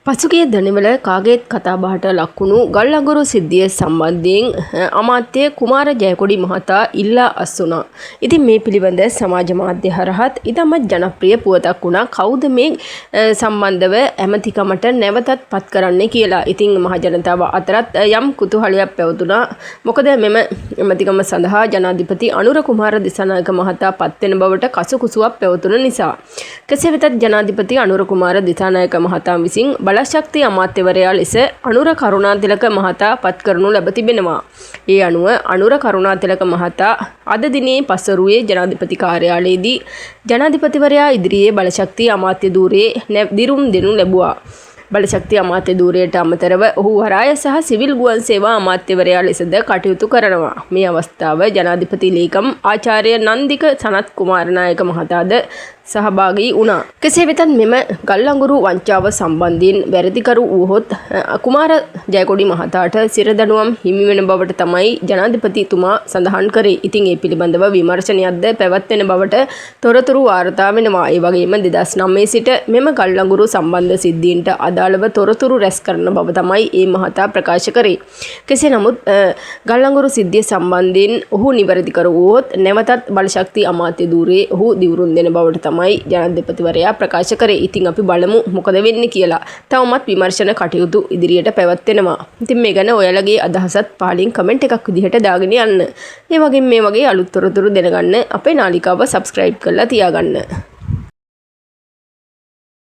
පසුගිය දිනවල කාගේත් කතාබහට ලක්වුණු ගල්අඟුරු සිද්ධිය සම්බන්ධයෙන් අමාත්‍ය කුමාර ජයකොඩි මහතා ඉල්ලා අස්වුණා. ඉතින් මේ පිළිබඳ සමාජ මාධ්‍ය හරහත් ඉතාමත් ජනප්‍රිය පුවතක් වුණා. කවුද මේ සම්බන්ධව ඇමතිකමට නැවතත් පත් කරන්නේ කියලා. ඉතින් මහ ජනතාව අතරත් යම් කුතුහලයක් පැවතුණා. මොකද මෙම ඇමතිකම සඳහා ජනාධිපති අනුර කුමාර දිසානායක මහතා පත් වෙන බවට කසුකුසුවක් පැවතුන නිසා. කෙසේ වෙතත් ජනාධිපති අනුර කුමාර දිසානායක මහතා විසින් බලශක්ති අමාත්‍යවරයා ලෙස අනුර කරුණාතිලක මහතා පත් කරනු ලැබ තිබෙනවා. ඒ අනුව අනුර කරුණාතිලක මහතා අද දිනේ පසරුවේ ජනාධිපති කාර්යාලයේදී ජනාධිපතිවරයා ඉදිරියේ බලශක්ති අමාත්‍ය ධූරයේ දිරුම් දෙනු ලැබුවා. බලශක්ති අමාත්‍ය ධූරයට අමතරව ඔහු වරාය සහ සිවිල් ගුවන් සේවා අමාත්‍යවරයා ලෙසද කටයුතු කරනවා. මේ අවස්ථාව ජනාධිපති ලේකම් ආචාර්ය නන්දික සනත් කුමාරනායක මහතාද සහභාගී වුණා. කෙසේ වෙතත් මෙම ගල්අඟුරු වංචාව සම්බන්ධයෙන් වැරදිකරු වූහොත් කුමාර ජයකොඩි මහතාට සිරදඬුවම් හිමි වෙන බවට තමයි ජනාධිපතිතුමා සඳහන් කරේ. ඉතින් ඒ පිළිබඳව විමර්ශනයක්ද පැවැත්වෙන බවට තොරතුරු වාර්තා වෙනවා. ඒ වගේම 2009 සිට මෙම ගල්අඟුරු සම්බන්ධ සිද්ධීන්ට අදාළව තොරතුරු රැස් කරන බව තමයි ඒ මහතා ප්‍රකාශ කරේ. කෙසේ නමුත් ගල්අඟුරු සිද්ධිය සම්බන්ධයෙන් ඔහු නිවැරදි කර වූහොත් නැවතත් බලශක්ති අමාත්‍ය ධූරයේ ඔහු දිවුරුම් දෙන බවට තමයි ජනාධිපතිවරයා ප්‍රකාශ කරේ. ඉතින් අපි බලමු මොකද වෙන්නේ කියලා. තවමත් විමර්ශන කටයුතු ඉදිරියට පැවැත්වෙනවා. ඉතින් මේ ගැන ඔයාලගේ අදහසත් පහලින් කමෙන්ට් එකක් විදිහට දාගෙන යන්න. ඒ වගේම මේ වගේ අලුත් තොරතුරු දැනගන්න අපේ නාලිකාව සබ්ස්ක්‍රයිබ් කරලා තියාගන්න.